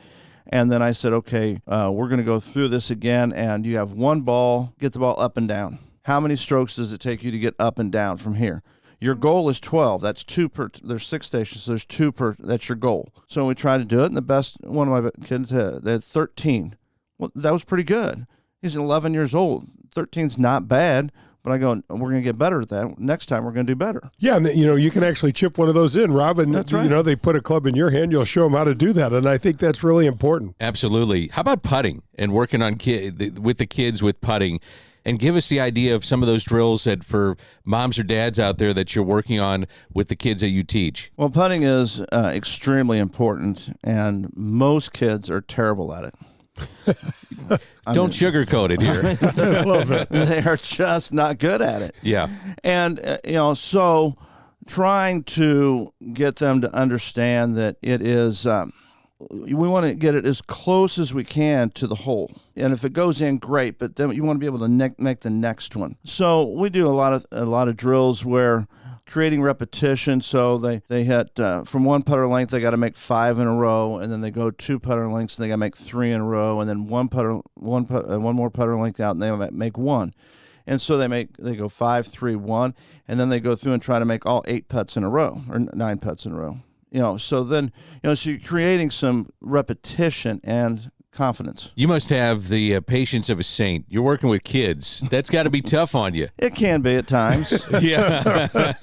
And then I said, okay, we're going to go through this again, and you have one ball, get the ball up and down. How many strokes does it take you to get up and down from here? Your goal is 12. That's 2 per. There's 6 stations, so there's 2 per. That's your goal. So we tried to do it, and the best one of my kids they had 13. Well, that was pretty good. He's 11 years old. 13's not bad, but I go, we're going to get better at that. Next time, we're going to do better. Yeah, and you can actually chip one of those in, Rob, and that's right. They put a club in your hand. You'll show them how to do that, and I think that's really important. Absolutely. How about putting and working on with the kids with putting? And give us the idea of some of those drills that for moms or dads out there that you're working on with the kids that you teach. Well, putting is extremely important, and most kids are terrible at it. Don't sugarcoat it here. I love it. They are just not good at it. Yeah. And, so trying to get them to understand that it is we want to get it as close as we can to the hole. And if it goes in, great, but then you want to be able to make the next one. So we do a lot of drills where creating repetition. So they hit from one putter length, they got to make 5 in a row, and then they go 2 putter lengths, and they got to make 3 in a row, and then one more putter length out, and they make 1. And so they go 5, 3, 1, and then they go through and try to make all 8 putts in a row or 9 putts in a row. So then, so you're creating some repetition and confidence. You must have the patience of a saint. You're working with kids. That's got to be tough on you. It can be at times. Yeah.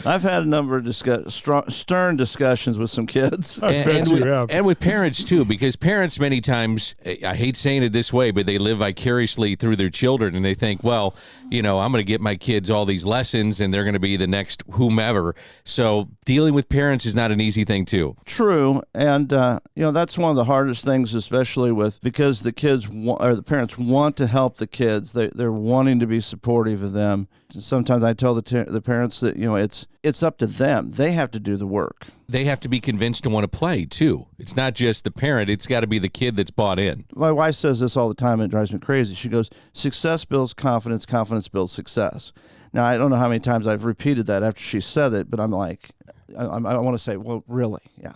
I've had a number of stern discussions with some kids. And with parents, too, because parents many times, I hate saying it this way, but they live vicariously through their children, and they think, well, I'm going to get my kids all these lessons, and they're going to be the next whomever. So dealing with parents is not an easy thing, too. True. And, that's one of the hardest things, especially because the kids or the parents want to help the kids. They're wanting to be supportive of them. Sometimes I tell the parents that it's up to them. They have to do the work. They have to be convinced to want to play too. It's not just the parent. It's got to be the kid that's bought in. My wife says this all the time, and it drives me crazy. She goes, "Success builds confidence. Confidence builds success." Now I don't know how many times I've repeated that after she said it, but I'm like, I want to say, well, really, yeah.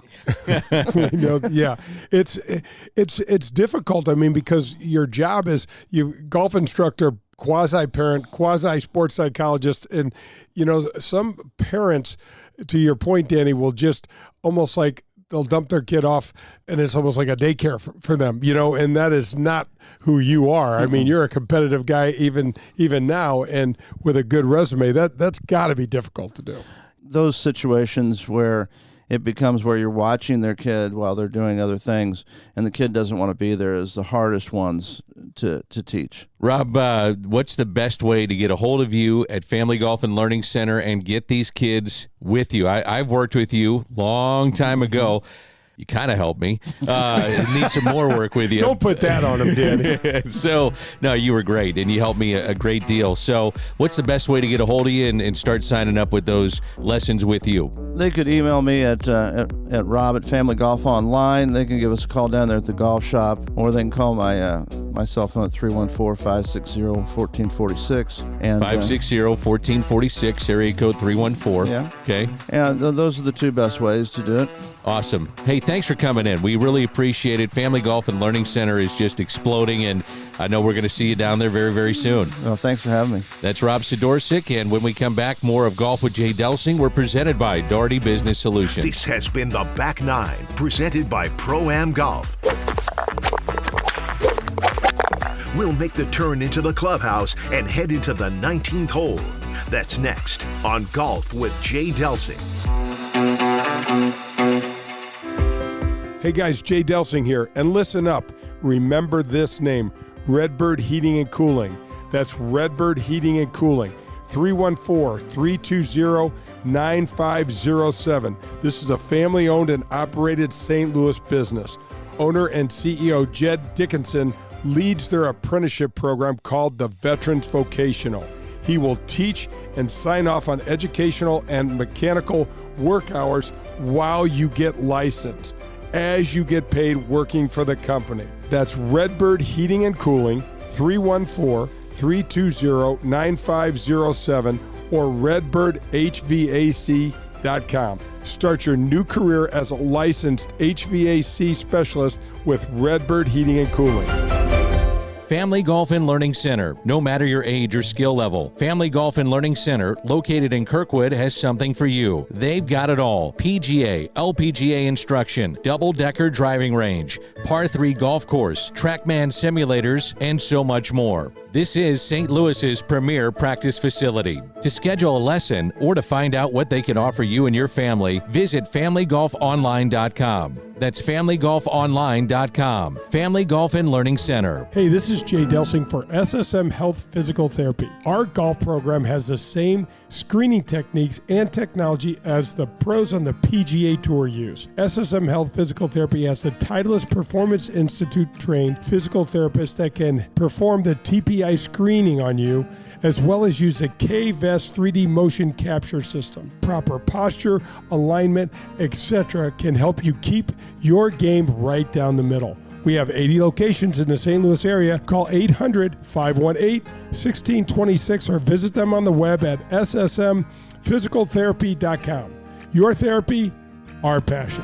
Yeah, it's difficult. I mean, because your job is golf instructor, quasi-parent, quasi-sports psychologist, and some parents, to your point, Danny, will just almost like they'll dump their kid off, and it's almost like a daycare for them, and that is not who you are. I mean, you're a competitive guy even now, and with a good resume, that's got to be difficult to do. Those situations where it becomes where you're watching their kid while they're doing other things, and the kid doesn't want to be there is the hardest ones to teach. Rob, what's the best way to get a hold of you at Family Golf and Learning Center and get these kids with you? I've worked with you long time ago. You kind of helped me. Need some more work with you. Don't put that on him, Danny. So, no, you were great, and you helped me a great deal. So what's the best way to get a hold of you and start signing up with those lessons with you? They could email me at Rob at Family Golf Online. They can give us a call down there at the golf shop, or they can call my cell phone at 314-560-1446. And 560-1446, area code 314. Yeah. Okay. And those are the two best ways to do it. Awesome. Hey, thanks for coming in. We really appreciate it. Family Golf and Learning Center is just exploding, and I know we're going to see you down there very, very soon. Well, thanks for having me. That's Rob Sidorsik, and when we come back, more of Golf with Jay Delsing. We're presented by Doherty Business Solutions. This has been the Back Nine, presented by Pro-Am Golf. We'll make the turn into the clubhouse and head into the 19th hole. That's next on Golf with Jay Delsing. Hey guys, Jay Delsing here, and listen up. Remember this name, Redbird Heating and Cooling. That's Redbird Heating and Cooling, 314-320-9507. This is a family-owned and operated St. Louis business. Owner and CEO Jed Dickinson leads their apprenticeship program called the Veterans Vocational. He will teach and sign off on educational and mechanical work hours while you get licensed, as you get paid working for the company. That's Redbird Heating and Cooling, 314-320-9507, or redbirdhvac.com. Start your new career as a licensed HVAC specialist with Redbird Heating and Cooling. Family Golf and Learning Center. No matter your age or skill level, Family Golf and Learning Center, located in Kirkwood, has something for you. They've got it all. PGA, LPGA instruction, double-decker driving range, par 3 golf course, TrackMan simulators, and so much more. This is St. Louis's premier practice facility. To schedule a lesson or to find out what they can offer you and your family, visit FamilyGolfOnline.com. That's FamilyGolfOnline.com. Family Golf and Learning Center. Hey, this is Jay Delsing for SSM Health Physical Therapy. Our golf program has the same screening techniques and technology as the pros on the PGA Tour use. SSM Health Physical Therapy has the Titleist Performance Institute trained physical therapists that can perform the TPI screening on you, as well as use the K-Vest 3D motion capture system. Proper posture, alignment, etc. can help you keep your game right down the middle. We have 80 locations in the St. Louis area. Call 800-518-1626 or visit them on the web at ssmphysicaltherapy.com. Your therapy, our passion.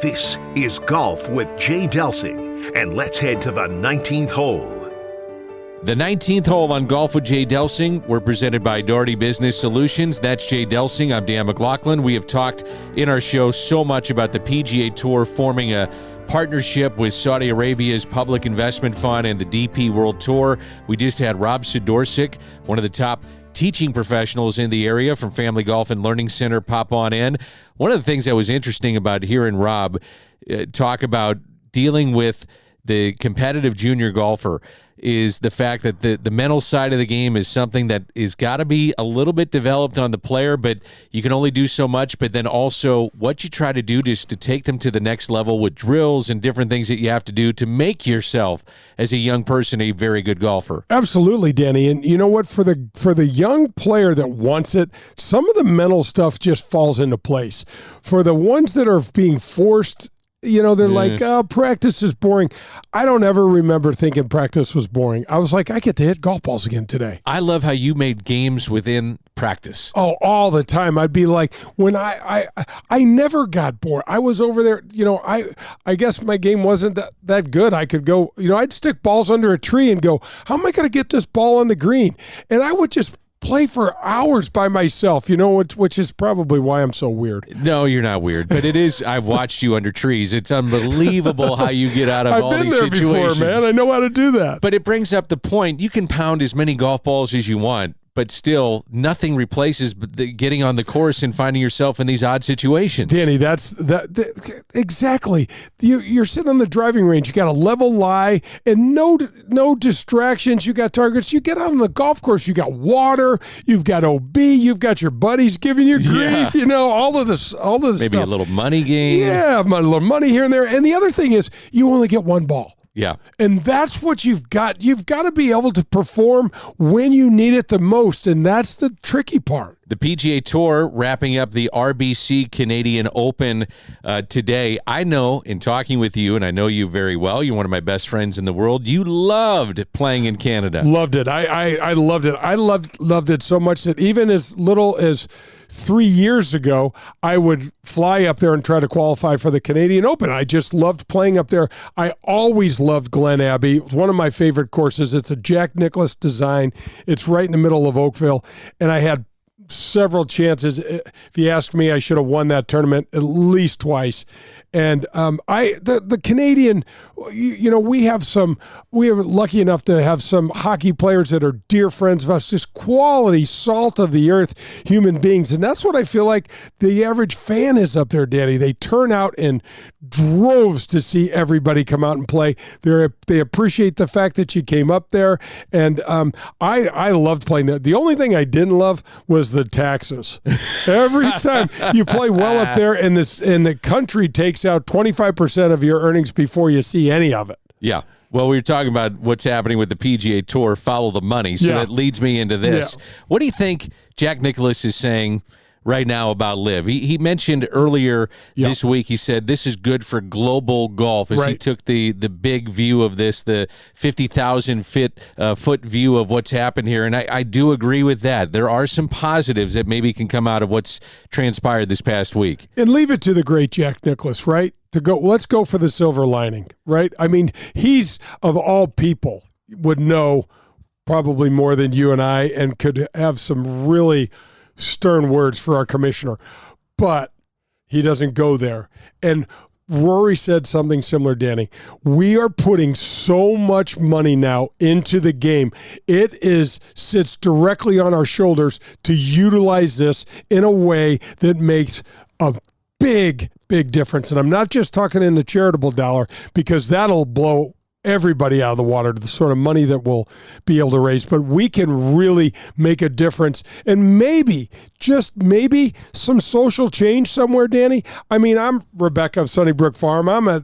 This is Golf with Jay Delsing, and let's head to the 19th hole. The 19th hole on Golf with Jay Delsing. We're presented by Doherty Business Solutions. That's Jay Delsing. I'm Dan McLaughlin. We have talked in our show so much about the PGA Tour forming a partnership with Saudi Arabia's Public Investment Fund and the DP World Tour. We just had Rob Sidorsik, one of the top teaching professionals in the area from Family Golf and Learning Center, pop on in. One of the things that was interesting about hearing Rob talk about dealing with the competitive junior golfer is the fact that the mental side of the game is something that is got to be a little bit developed on the player, but you can only do so much. But then also what you try to do just to take them to the next level with drills and different things that you have to do to make yourself as a young person a very good golfer. Absolutely, Danny. And you know what? For the young player that wants it, some of the mental stuff just falls into place. For the ones that are being forced, they're like, oh, practice is boring. I don't ever remember thinking practice was boring. I was like, I get to hit golf balls again today. I love how you made games within practice. Oh, all the time. I'd be like, when I never got bored. I was over there, I guess my game wasn't that good. I could go, I'd stick balls under a tree and go, how am I going to get this ball on the green? And I would just play for hours by myself, which is probably why I'm so weird. No, you're not weird, but it is. I've watched you under trees. It's unbelievable how you get out of all these situations. I've been there before, man. I know how to do that. But it brings up the point. You can pound as many golf balls as you want, but still, nothing replaces getting on the course and finding yourself in these odd situations. Danny, exactly. You're sitting on the driving range. You got a level lie and no distractions. You got targets. You get out on the golf course. You got water. You've got OB. You've got your buddies giving you grief. Yeah. All of this Maybe stuff. a little money game. Yeah, a little money here and there. And the other thing is, you only get one ball. Yeah. And that's what you've got. You've got to be able to perform when you need it the most, and that's the tricky part. The PGA Tour wrapping up the RBC Canadian Open today. I know, in talking with you, and I know you very well, you're one of my best friends in the world, you loved playing in Canada. Loved it. I loved it. I loved it so much that even as little as 3 years ago, I would fly up there and try to qualify for the Canadian Open. I just loved playing up there. I always loved Glen Abbey. It's one of my favorite courses. It's a Jack Nicklaus design. It's right in the middle of Oakville, and I had several chances. If you ask me, I should have won that tournament at least twice. And the Canadian, we are lucky enough to have some hockey players that are dear friends of us, just quality, salt of the earth human beings. And that's what I feel like the average fan is up there, Danny. They turn out in droves to see everybody come out and play. They appreciate the fact that you came up there. And I loved playing there. The only thing I didn't love was the taxes. Every time you play well up there and the country takes out 25% of your earnings before you see any of it. Yeah. Well, we were talking about what's happening with the PGA Tour, follow the money. So that leads me into this. Yeah. What do you think Jack Nicklaus is saying right now about LIV? He mentioned earlier this week, he said this is good for global golf as he took the big view of this, the 50,000 foot view of what's happened here. And I do agree with that. There are some positives that maybe can come out of what's transpired this past week. And leave it to the great Jack Nicklaus, right? Let's go for the silver lining, right? I mean, he's, of all people, would know probably more than you and I and could have some really stern words for our commissioner, but he doesn't go there. And Rory said something similar, Danny. We are putting so much money now into the game. It sits directly on our shoulders to utilize this in a way that makes a big difference. And I'm not just talking in the charitable dollar, because that'll blow everybody out of the water, the sort of money that we'll be able to raise, but we can really make a difference. And maybe, just maybe, some social change somewhere, Danny. I mean, I'm Rebecca of Sunnybrook Farm. I'm a,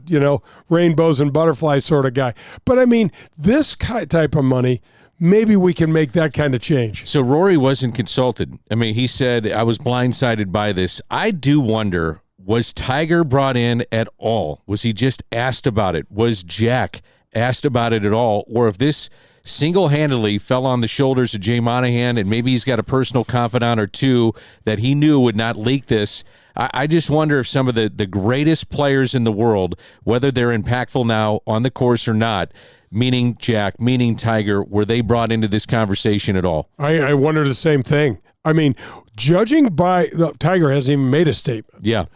rainbows and butterflies sort of guy. But I mean, this type of money, maybe we can make that kind of change. So Rory wasn't consulted. I mean, he said, I was blindsided by this. I do wonder, was Tiger brought in at all? Was he just asked about it? Was Jack asked about it at all? Or if this single-handedly fell on the shoulders of Jay Monahan, and maybe he's got a personal confidant or two that he knew would not leak this. I just wonder if some of the greatest players in the world, whether they're impactful now on the course or not, meaning Jack, meaning Tiger, were they brought into this conversation at all? I wonder the same thing. I mean, judging by Tiger hasn't even made a statement. Yeah.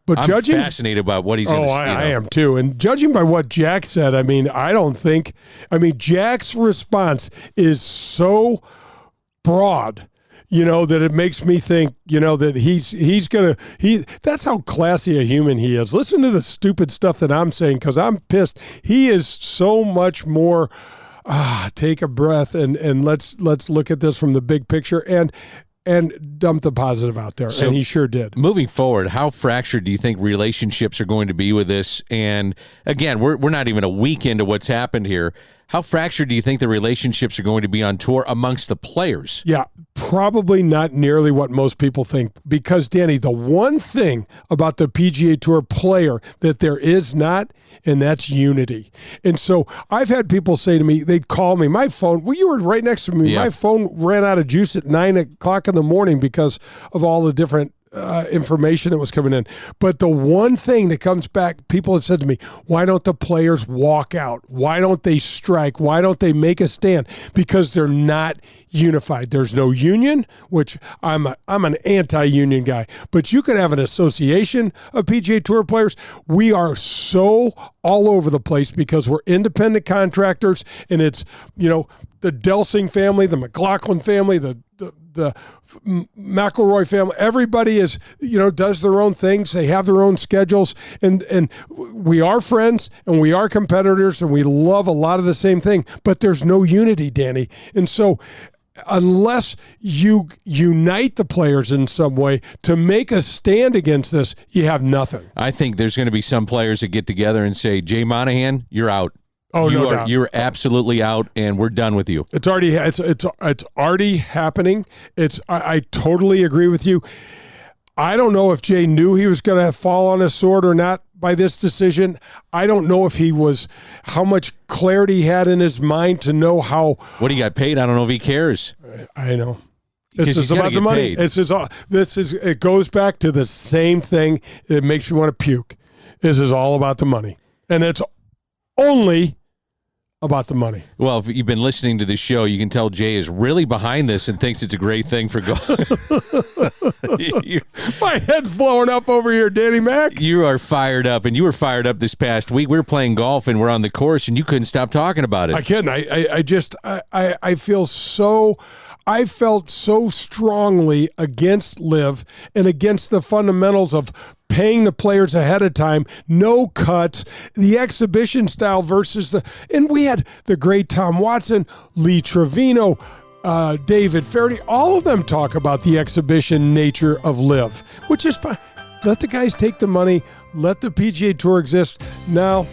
But I'm fascinated about what he's going to say. I am too. And judging by what Jack said, I mean, Jack's response is so broad, that it makes me think, that that's how classy a human he is. Listen to the stupid stuff that I'm saying, because I'm pissed. He is so much more, take a breath and let's look at this from the big picture and dump the positive out there. And he sure did. Moving forward, how fractured do you think relationships are going to be with this? And again, we're not even a week into what's happened here. How fractured do you think the relationships are going to be on tour amongst the players? Yeah, probably not nearly what most people think. Because, Danny, the one thing about the PGA Tour player that there is not, and that's unity. And so I've had people say to me, they'd call me, my phone, you were right next to me. Yeah. My phone ran out of juice at 9 o'clock in the morning because of all the different information that was coming in. But the one thing that comes back, people have said to me, why don't the players walk out? Why don't they strike? Why don't they make a stand? Because they're not unified. There's no union, which I'm an anti-union guy. But you could have an association of PGA Tour players. We are so all over the place because we're independent contractors, and it's, Delsing family, the McLaughlin family, the McElroy family, everybody is, does their own things. They have their own schedules, and we are friends and we are competitors and we love a lot of the same thing, but there's no unity, Danny. And so unless you unite the players in some way to make a stand against this, you have nothing. I think there's going to be some players that get together and say, Jay Monahan, you're out. Oh, no doubt. You're absolutely out, and we're done with you. It's already happening. I totally agree with you. I don't know if Jay knew he was going to fall on his sword or not by this decision. I don't know if how much clarity he had in his mind to know how. What he got paid, I don't know if he cares. I know. This is about the money. It goes back to the same thing. It makes me want to puke. This is all about the money, and it's only about the money. Well, if you've been listening to the show, you can tell Jay is really behind this and thinks it's a great thing for golf. My head's blowing up over here, Danny Mac. You are fired up, and you were fired up this past week. We were playing golf, and we're on the course, and you couldn't stop talking about it. I couldn't. I feel so. I felt so strongly against LIV and against the fundamentals of paying the players ahead of time, no cuts, the exhibition style versus and we had the great Tom Watson, Lee Trevino, David Faraday, all of them talk about the exhibition nature of LIV, which is fine. Let the guys take the money, let the PGA Tour exist. Now,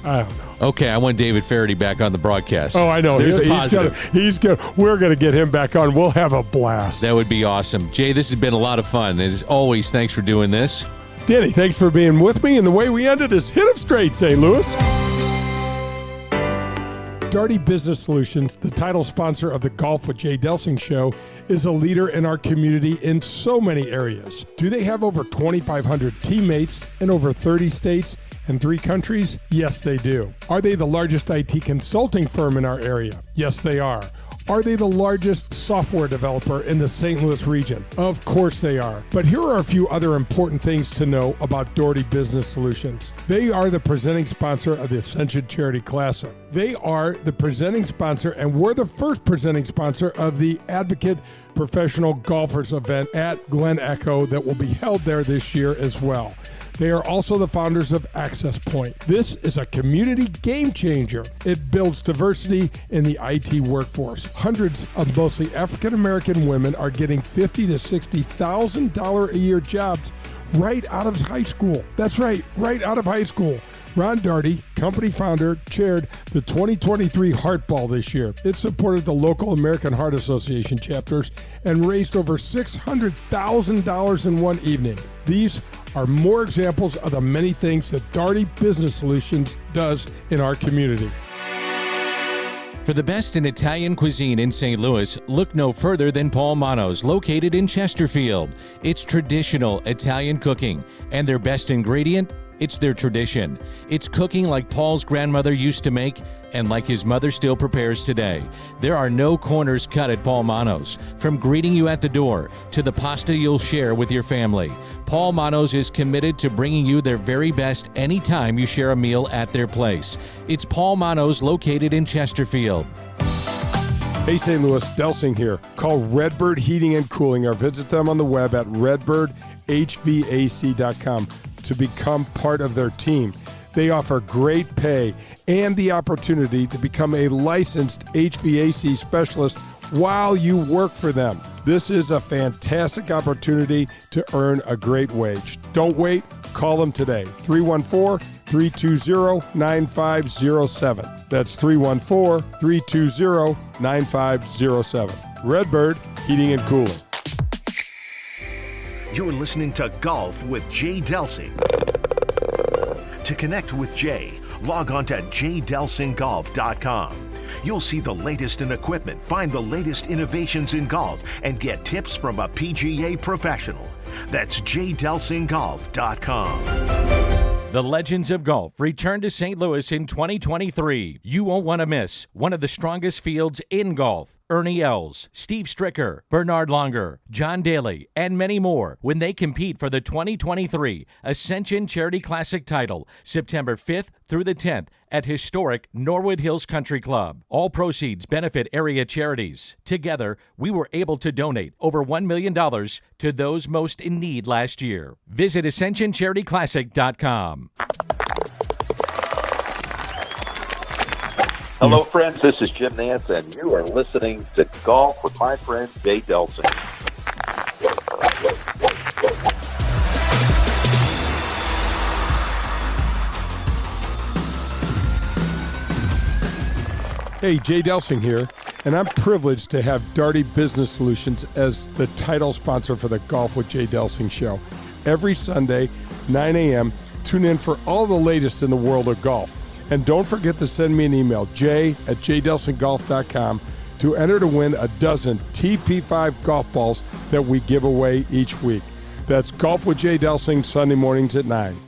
I don't know. Okay, I want David Faraday back on the broadcast. Oh, I know. He's gonna. We're gonna get him back on. We'll have a blast. That would be awesome. Jay, this has been a lot of fun. And as always, thanks for doing this. Danny, thanks for being with me. And the way we ended is hit 'em straight, St. Louis. Darty Business Solutions, the title sponsor of the Golf with Jay Delsing show, is a leader in our community in so many areas. Do they have over 2,500 teammates in over 30 states and 3 countries? Yes, they do. Are they the largest IT consulting firm in our area? Yes, they are. Are they the largest software developer in the St. Louis region? Of course they are. But here are a few other important things to know about Doherty Business Solutions. They are the presenting sponsor of the Ascension Charity Classic. They are the presenting sponsor, and we're the first presenting sponsor of the Advocate Professional Golfers event at Glen Echo that will be held there this year as well. They are also the founders of Access Point. This is a community game changer. It builds diversity in the IT workforce. Hundreds of mostly African-American women are getting $50,000 to $60,000 a year jobs right out of high school. That's right out of high school. Ron Darty, company founder, chaired the 2023 Heart Ball this year. It supported the local American Heart Association chapters and raised over $600,000 in one evening. These are more examples of the many things that Darty Business Solutions does in our community. For the best in Italian cuisine in St. Louis, look no further than Paul Manno's, located in Chesterfield. It's traditional Italian cooking, and their best ingredient, it's their tradition. It's cooking like Paul's grandmother used to make and like his mother still prepares today. There are no corners cut at Paul Manno's. From greeting you at the door to the pasta you'll share with your family, Paul Manno's is committed to bringing you their very best anytime you share a meal at their place. It's Paul Manno's, located in Chesterfield. Hey St. Louis, Delsing here. Call Redbird Heating and Cooling or visit them on the web at redbirdhvac.com to become part of their team. They offer great pay and the opportunity to become a licensed HVAC specialist while you work for them. This is a fantastic opportunity to earn a great wage. Don't wait. Call them today. 314-320-9507. That's 314-320-9507. Redbird Heating and Cooling. You're listening to Golf with Jay Delsing. To connect with Jay, log on to jdelsinggolf.com. You'll see the latest in equipment, find the latest innovations in golf, and get tips from a PGA professional. That's jdelsinggolf.com. The Legends of Golf return to St. Louis in 2023. You won't want to miss one of the strongest fields in golf. Ernie Els, Steve Stricker, Bernard Longer, John Daly, and many more when they compete for the 2023 Ascension Charity Classic title, September 5th through the 10th at historic Norwood Hills Country Club. All proceeds benefit area charities. Together, we were able to donate over $1 million to those most in need last year. Visit AscensionCharityClassic.com. Hello, friends. This is Jim Nance, and you are listening to Golf with my friend Jay Delsing. Hey, Jay Delsing here, and I'm privileged to have Darty Business Solutions as the title sponsor for the Golf with Jay Delsing show. Every Sunday, 9 a.m., tune in for all the latest in the world of golf. And don't forget to send me an email, jay@jdelsinggolf.com, to enter to win a dozen TP5 golf balls that we give away each week. That's Golf with Jay Delsing, Sunday mornings at 9.